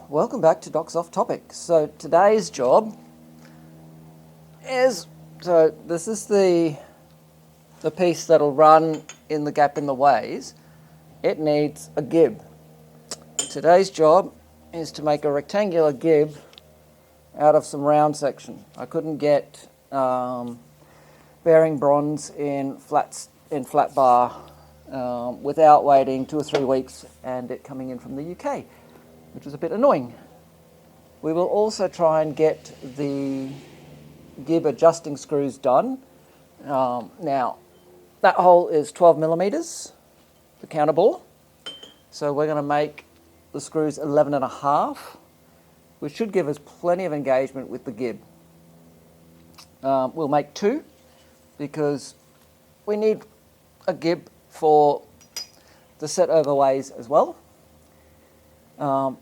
welcome back to Docs Off Topic. So today's job is, this is the piece that'll run in the gap in the ways. It needs a gib. Today's job is to make a rectangular gib out of some round section. I couldn't get bearing bronze in flat bar without waiting 2 or 3 weeks and it coming in from the UK, which was a bit annoying. We will also try and get the gib adjusting screws done. Now, that hole is 12 millimeters, the counter bore. So we're going to make the screws 11.5, which should give us plenty of engagement with the gib. We'll make 2 because we need a gib for the set overlays as well.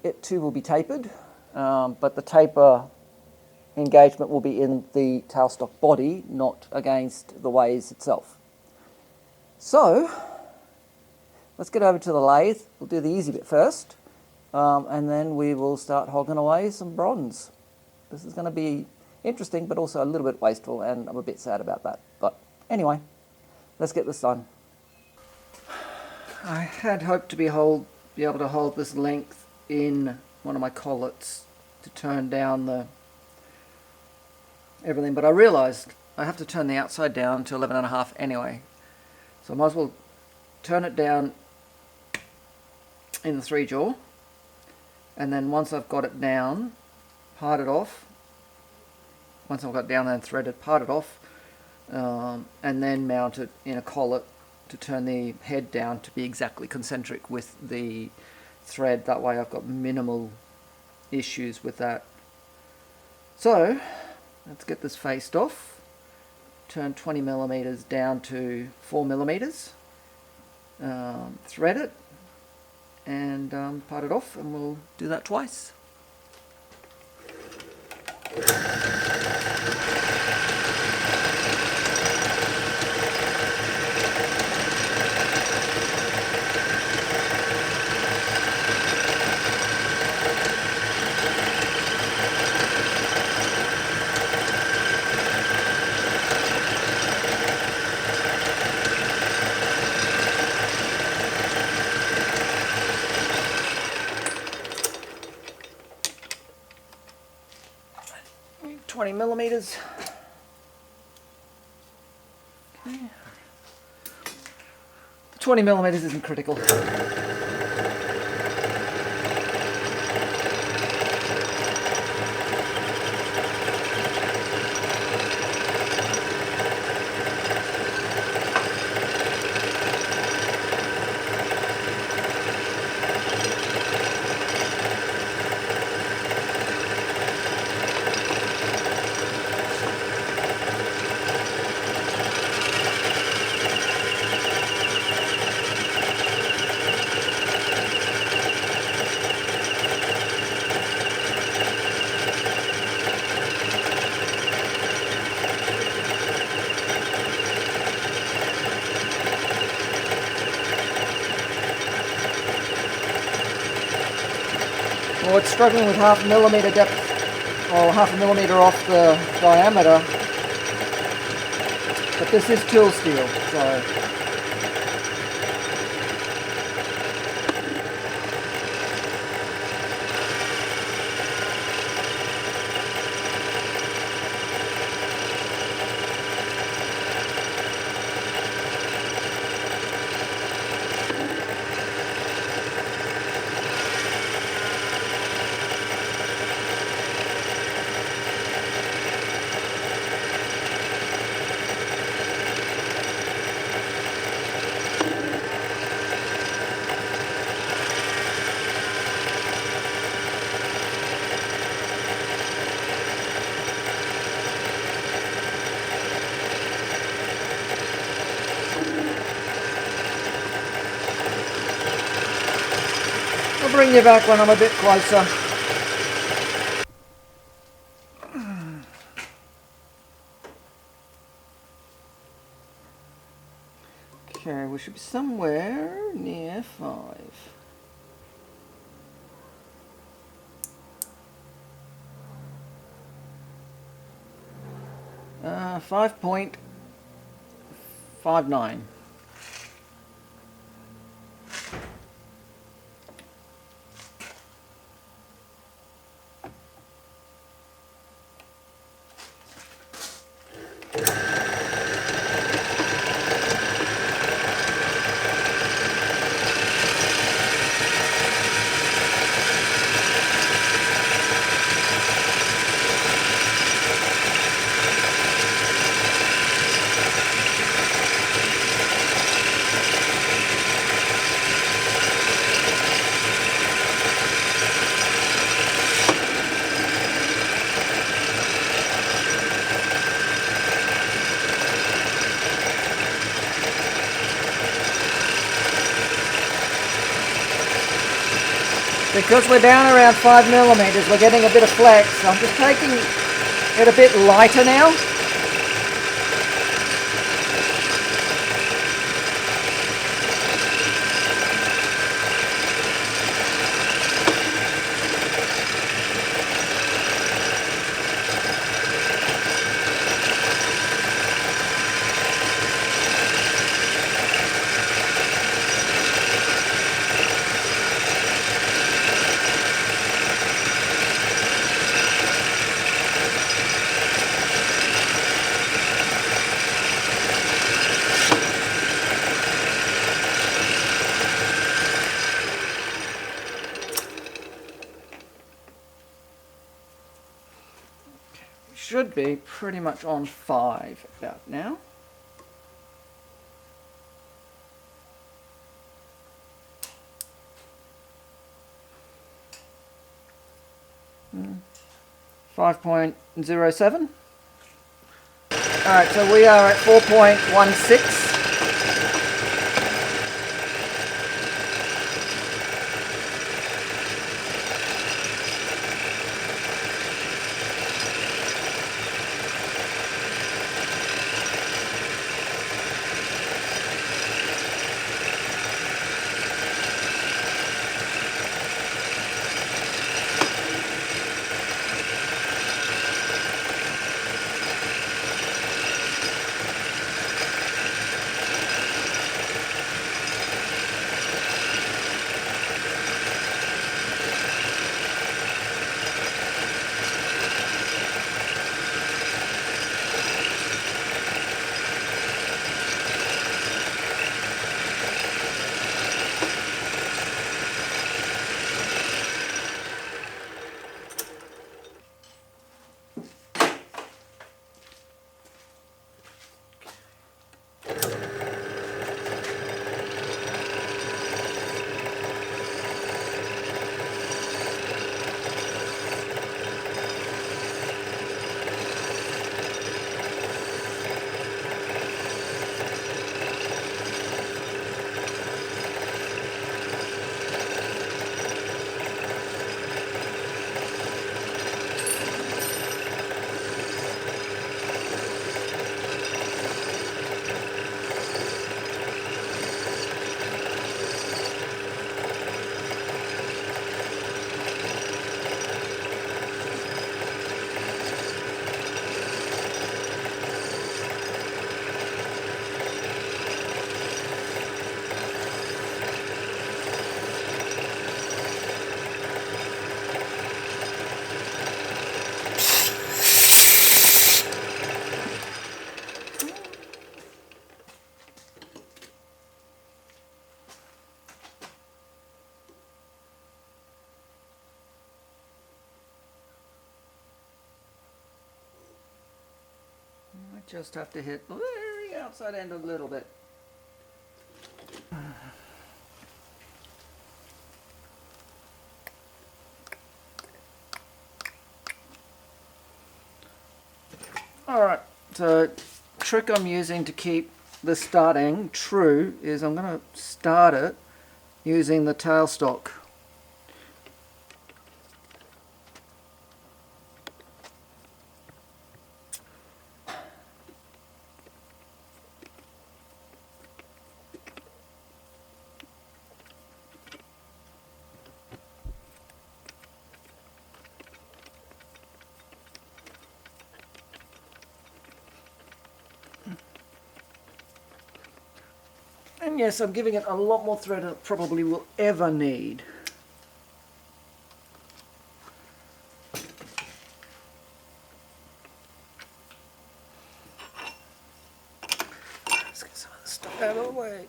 It too will be tapered, but the taper engagement will be in the tailstock body, not against the ways itself. So let's get over to the lathe. We'll do the easy bit first, and then we will start hogging away some bronze. This is going to be interesting, but also a little bit wasteful, and I'm a bit sad about that. But anyway, let's get this done. I had hoped to be able to hold this length in one of my collets to turn down everything, but I realised I have to turn the outside down to 11.5 anyway, so I might as well turn it down in the 3-jaw, and then once I've got it down, part it off. Once I've got it down and threaded, part it off, and then mount it in a collet to turn the head down to be exactly concentric with the thread. That way I've got minimal issues with that. So let's get this faced off, turn 20 millimeters down to 4 millimeters, thread it and part it off, and we'll do that twice. $20 millimeters. Okay. The 20 millimeters isn't critical. Well, it's struggling with 0.5 millimeter depth, or 0.5 millimeter off the diameter, but this is tool steel, so I'll bring you back when I'm a bit closer. Okay, we should be somewhere near 5. 5.59. Because we're down around 5mm, we're getting a bit of flex. So I'm just taking it a bit lighter now. Should be pretty much on 5 about now. Mm. 5.07. Alright, so we are at 4.16. Just have to hit the very outside end a little bit. Alright, so trick I'm using to keep the starting true is I'm going to start it using the tailstock. And yes, I'm giving it a lot more thread than it probably will ever need. Let's get some of this stuff out of the way.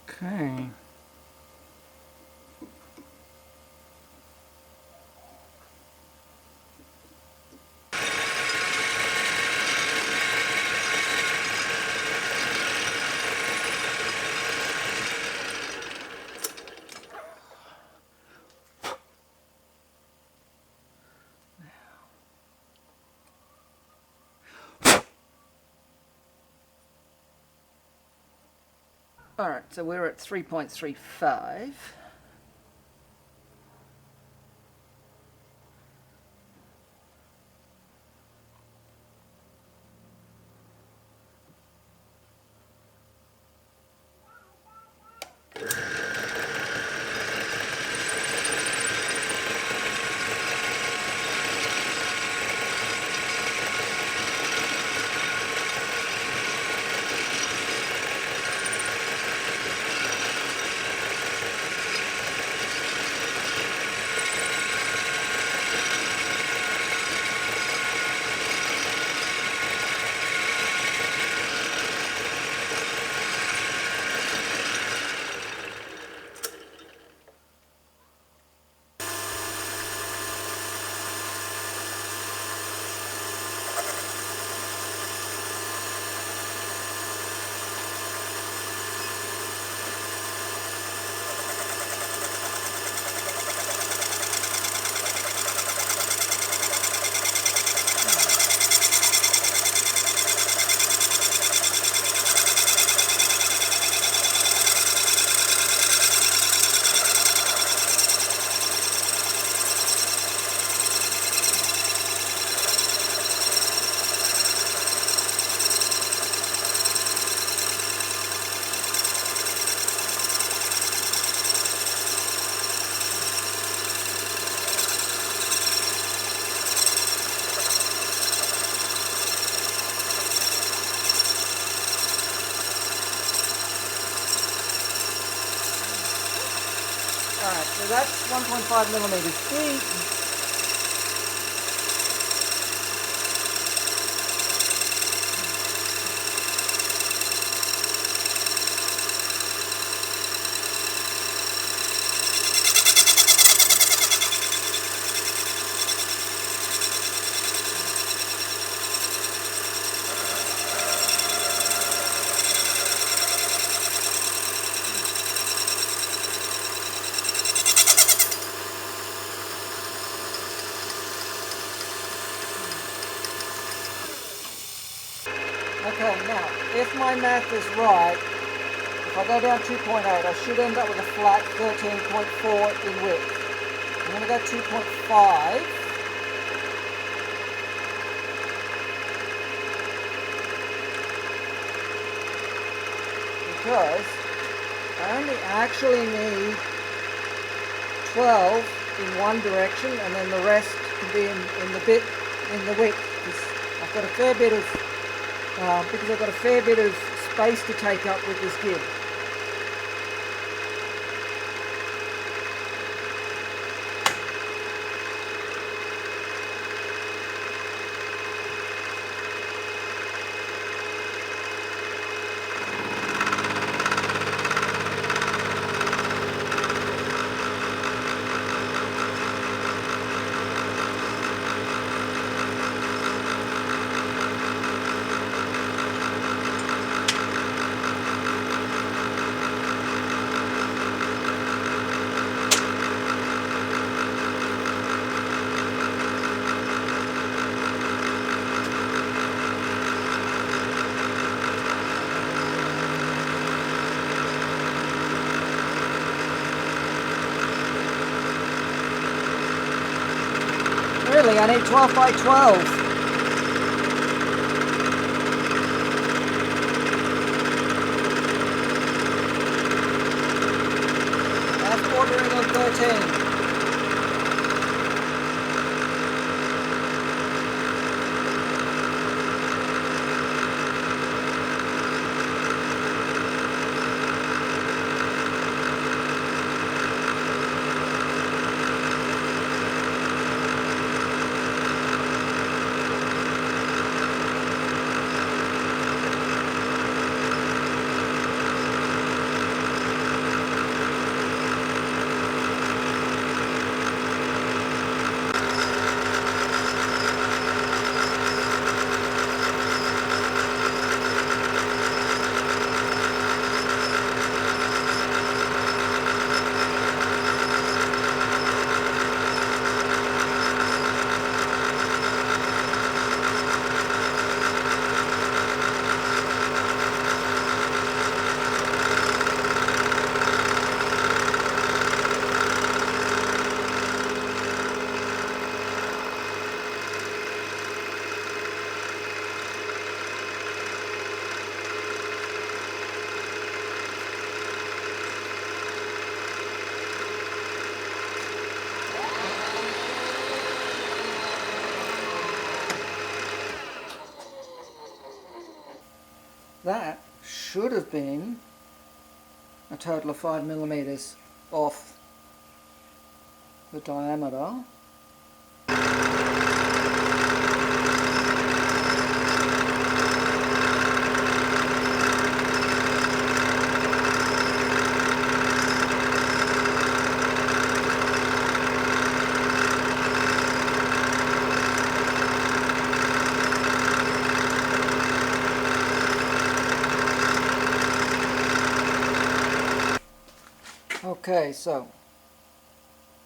Okay. Alright, so we're at 3.35. Alright, so that's 1.5 millimeters deep. Okay, now, if my math is right, if I go down 2.8, I should end up with a flat 13.4 in width. I'm going to go 2.5. Because I only actually need 12 in one direction, and then the rest can be in the width. Because I've got a fair bit of space to take up with this gib. really? I need 12 by 12. That's bordering on 13. That should have been a total of 5 millimeters off the diameter. Okay, so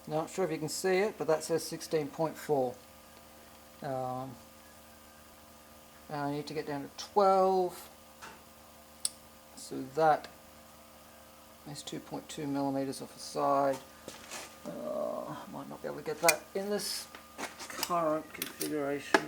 not sure if you can see it, but that says 16.4. I need to get down to 12, so that is 2.2 millimeters off the side. Might not be able to get that in this current configuration.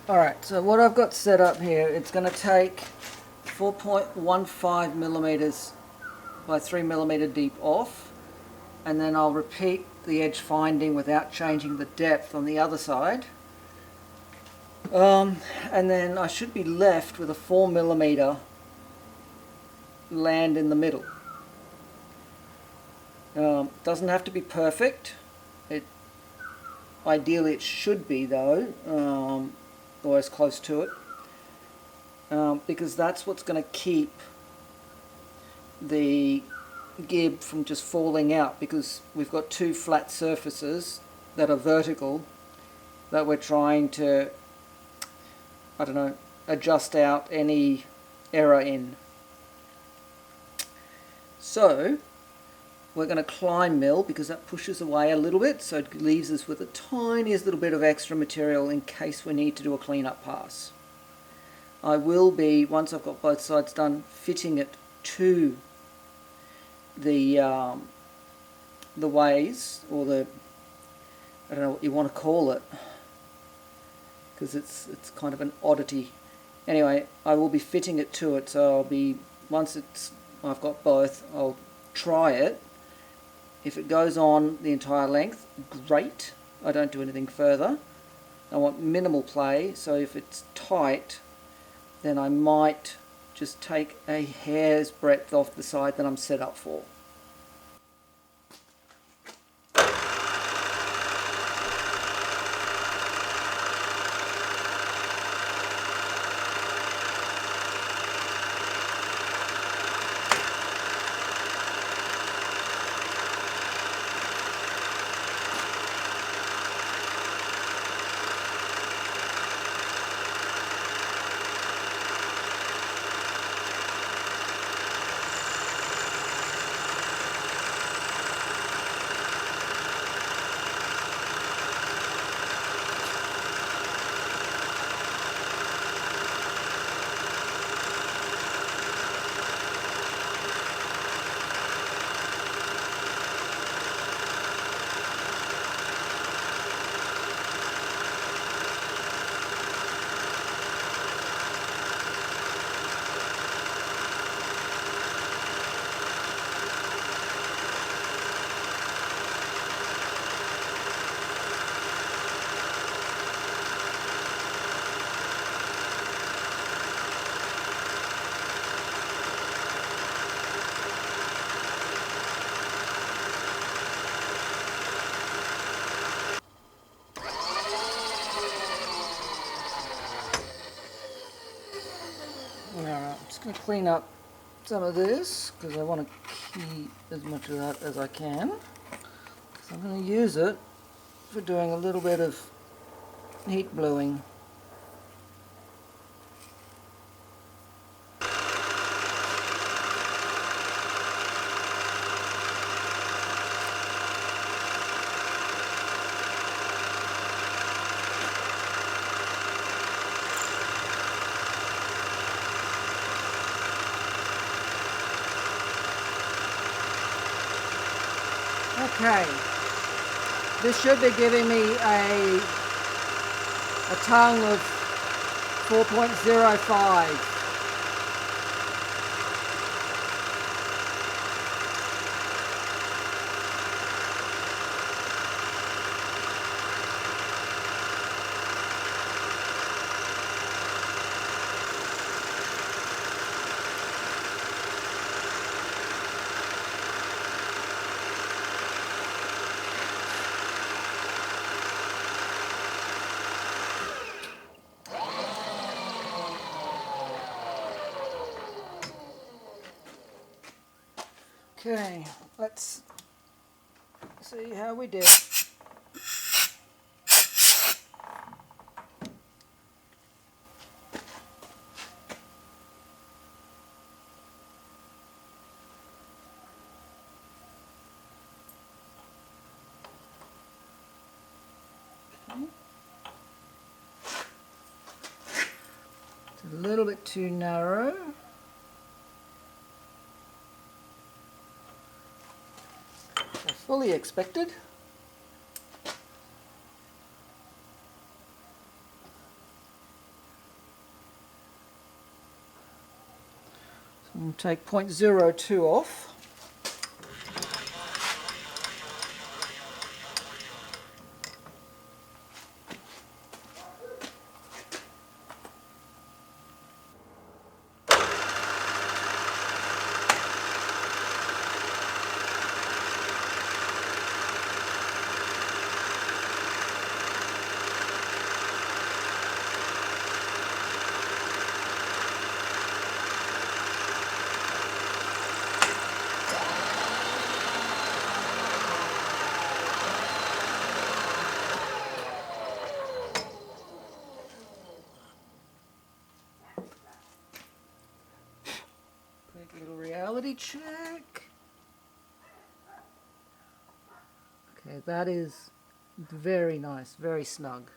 Alright, so what I've got set up here, it's going to take 4.15 millimeters by 3 millimeter deep off, and then I'll repeat the edge finding without changing the depth on the other side. And then I should be left with a 4 millimeter land in the middle. Doesn't have to be perfect. Ideally it should be though. Or as close to it, because that's what's going to keep the gib from just falling out, because we've got two flat surfaces that are vertical that we're trying to, I don't know, adjust out any error in. So we're going to climb mill because that pushes away a little bit, so it leaves us with the tiniest little bit of extra material in case we need to do a clean-up pass. I will be, once I've got both sides done, fitting it to the ways, or the, I don't know what you want to call it, because it's kind of an oddity. Anyway, I will be fitting it to it, so I'll be, once I've got both, I'll try it. If it goes on the entire length, great. I don't do anything further. I want minimal play, so if it's tight, then I might just take a hair's breadth off the side that I'm set up for. going to clean up some of this because I want to keep as much of that as I can. So I'm going to use it for doing a little bit of heat bluing. Okay, this should be giving me a tongue of 4.05. Okay, let's see how we did. It's a little bit too narrow. I fully expected. So I'm going to take 0.02 off. Quick little reality check. Okay, that is very nice, very snug.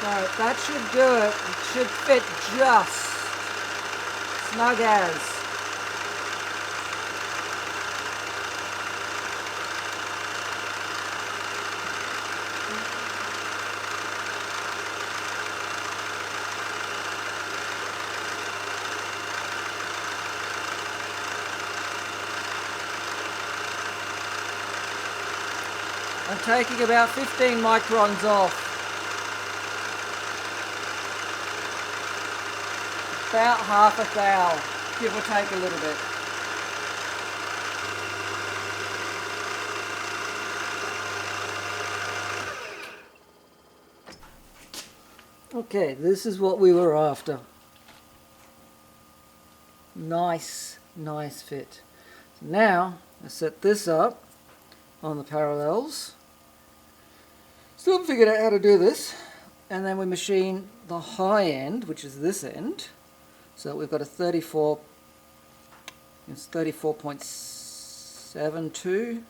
So that should do it. It should fit just snug as. I'm taking about 15 microns off. About half a thou, give or take a little bit. Okay, this is what we were after. Nice, nice fit. So now, I set this up on the parallels. Still haven't figured out how to do this. And then we machine the high end, which is this end. So we've got a 34.72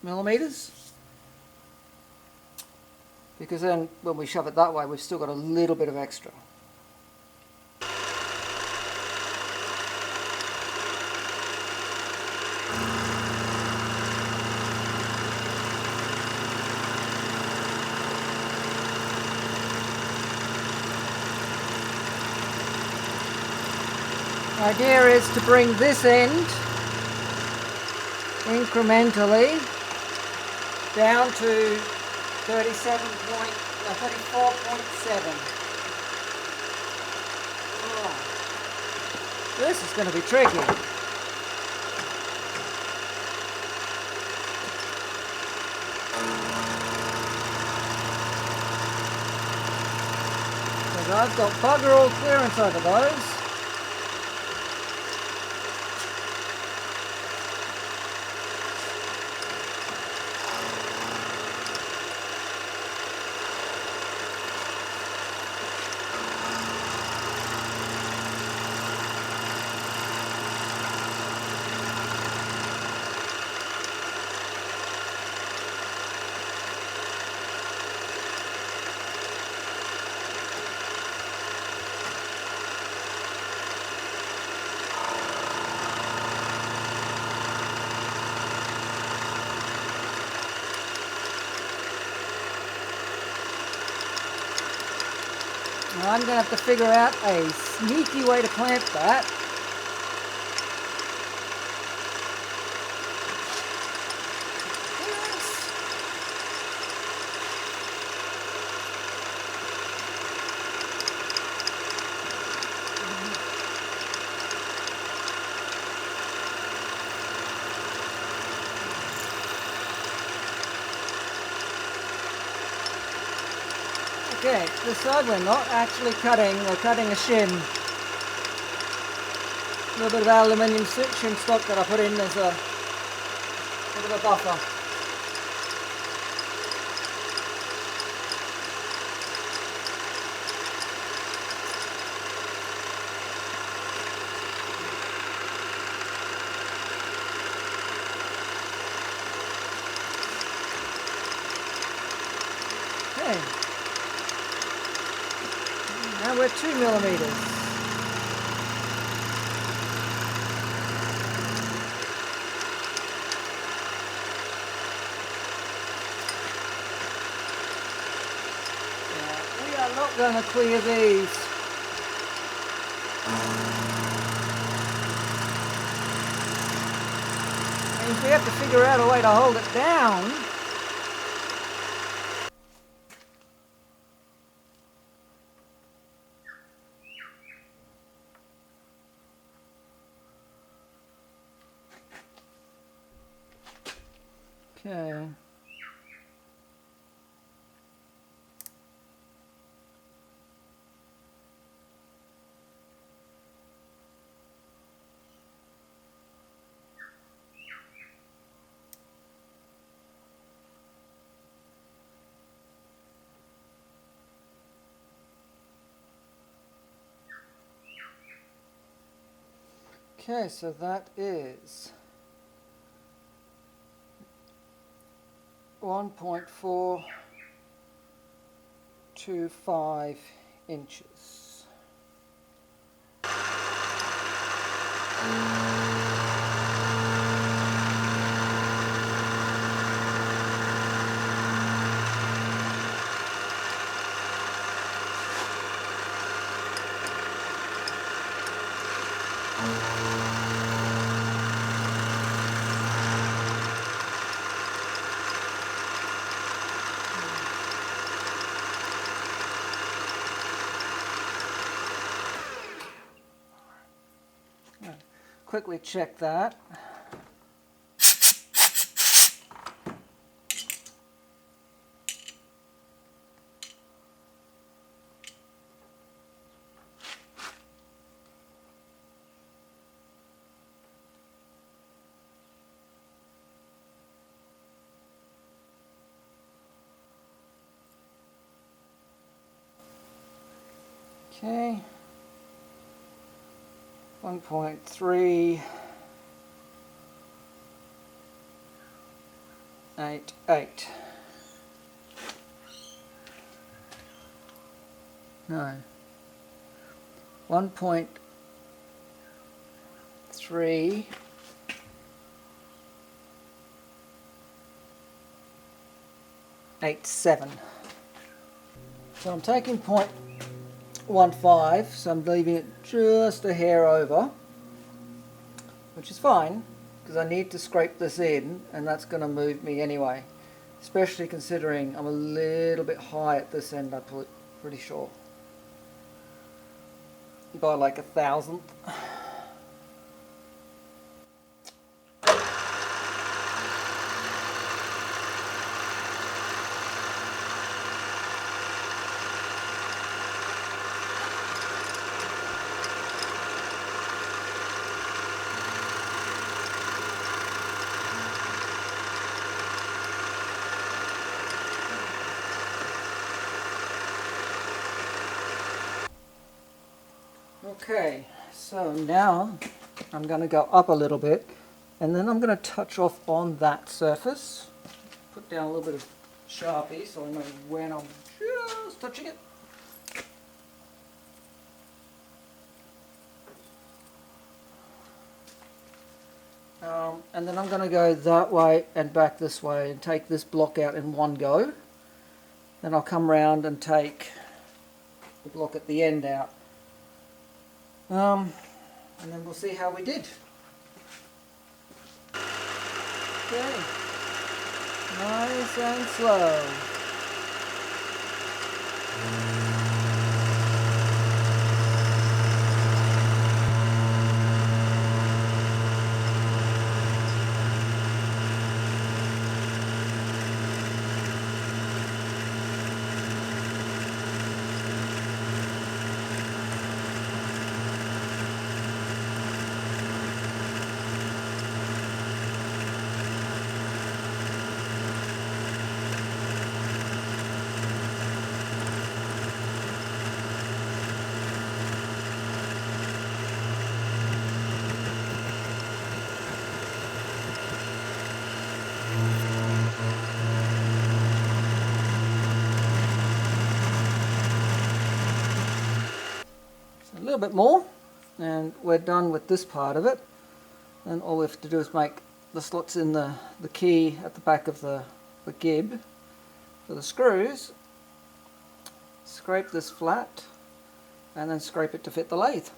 millimeters. Because then when we shove it that way, we've still got a little bit of extra. The idea is to bring this end incrementally down to 34.7. Oh, this is going to be tricky. So I've got bugger all clearance over those. I'm going to have to figure out a sneaky way to clamp that. Okay, this side we're not actually cutting, we're cutting a shim. A little bit of aluminium shim stock that I put in as a bit of a buffer. Okay. Now we're 2 millimeters. I'm not going to clear these. Means we have to figure out a way to hold it down. Okay. Okay, so that is 1.425 inches. Quickly check that. Okay. 1.388. No. 1.387. So I'm taking 0.15, so I'm leaving it just a hair over, which is fine because I need to scrape this in and that's going to move me anyway, especially considering I'm a little bit high at this end, I'm pretty sure, by like 1,000th. Okay, so now I'm going to go up a little bit, and then I'm going to touch off on that surface. Put down a little bit of Sharpie so I know when I'm just touching it. And then I'm going to go that way and back this way and take this block out in one go. Then I'll come round and take the block at the end out. And then we'll see how we did. Okay. Nice and slow. A little bit more, and we're done with this part of it. And all we have to do is make the slots in the key at the back of the gib for the screws, scrape this flat, and then scrape it to fit the lathe.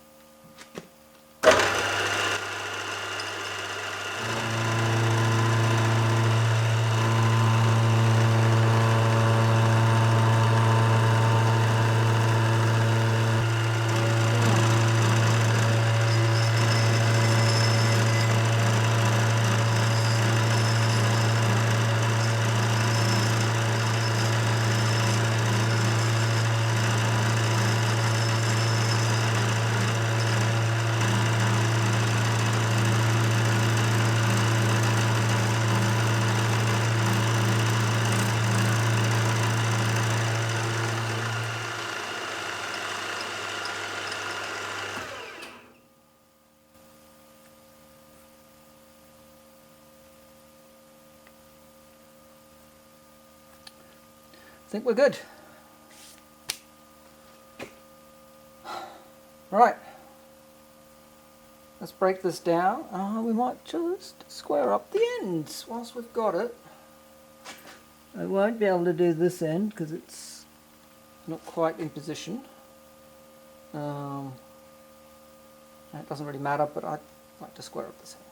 I think we're good. Right, let's break this down. We might just square up the ends whilst we've got it. I won't be able to do this end because it's not quite in position. It doesn't really matter, but I'd like to square up this end.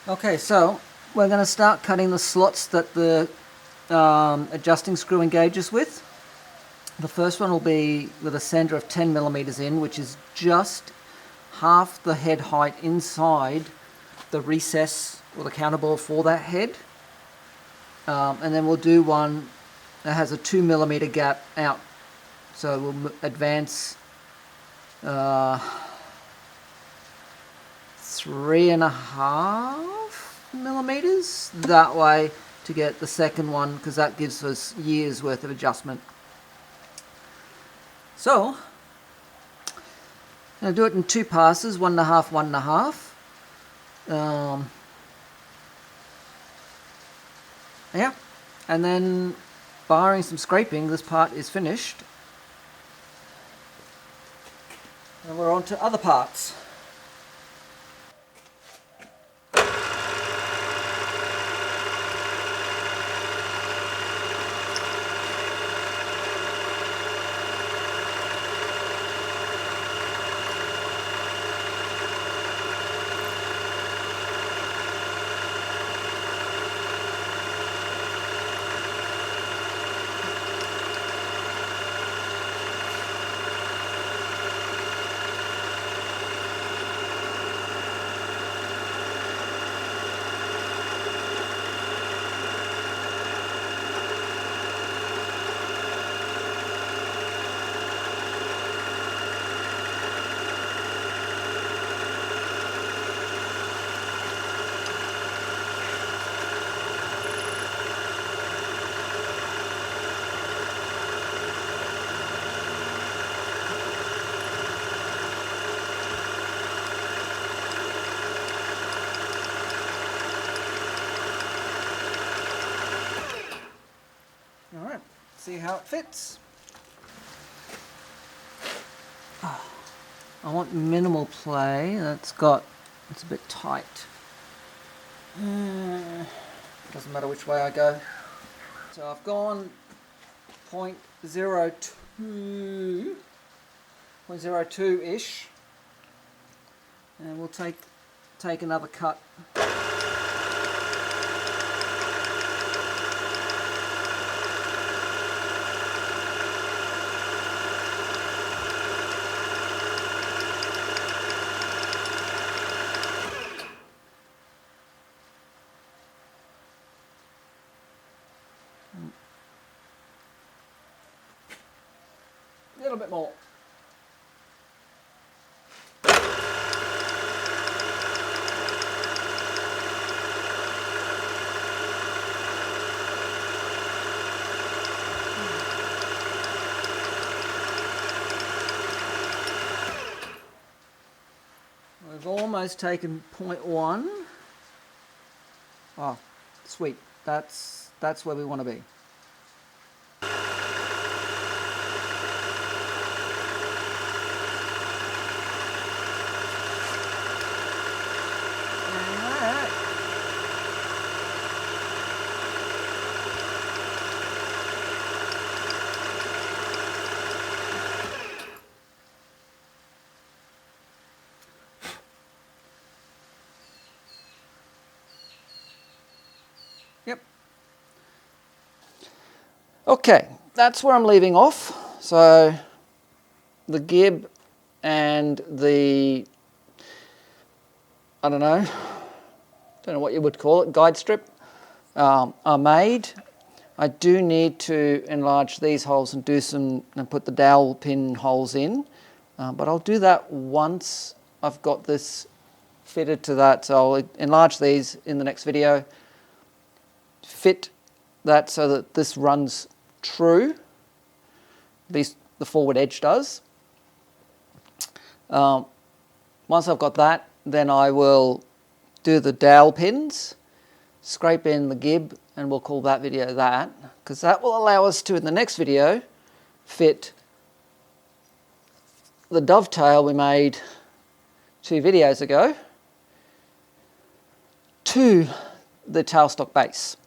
Okay, so we're going to start cutting the slots that the adjusting screw engages with. The first one will be with a center of 10 millimeters in, which is just half the head height inside the recess or the counterbore for that head. And then we'll do one that has a 2 millimeter gap out. So we'll advance 3.5 millimeters that way to get the second one, because that gives us years worth of adjustment. So I'm going to do it in two passes, 1.5, 1.5. Yeah, and then barring some scraping, this part is finished. And we're on to other parts. see how it fits. I want minimal play. It's a bit tight. Doesn't matter which way I go. So I've gone 0.02-ish, and we'll take another cut. A little bit more. We've almost taken 0.1. Oh, sweet. That's where we want to be. Yep. Okay, that's where I'm leaving off. So the gib and the, I don't know what you would call it, guide strip, are made. I do need to enlarge these holes and put the dowel pin holes in, but I'll do that once I've got this fitted to that. So I'll enlarge these in the next video, fit that so that this runs true, at least the forward edge does. Once I've got that, then I will do the dowel pins, scrape in the gib, and we'll call that video that, because that will allow us to, in the next video, fit the dovetail we made 2 videos ago to the tailstock base.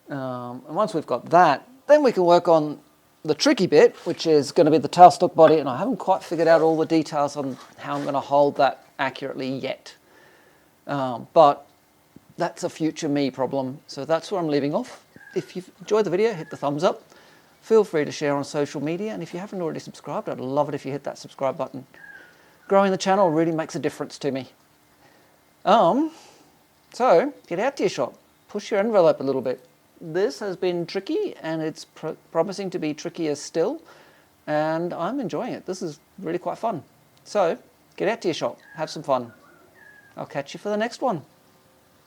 And once we've got that, then we can work on the tricky bit, which is going to be the tailstock body, and I haven't quite figured out all the details on how I'm going to hold that accurately yet. But that's a future me problem, so that's where I'm leaving off. If you've enjoyed the video, hit the thumbs up. Feel free to share on social media, and if you haven't already subscribed, I'd love it if you hit that subscribe button. Growing the channel really makes a difference to me. So get out to your shop, push your envelope a little bit. This has been tricky, and it's promising to be trickier still, and I'm enjoying it. This is really quite fun. So get out to your shop, have some fun. I'll catch you for the next one.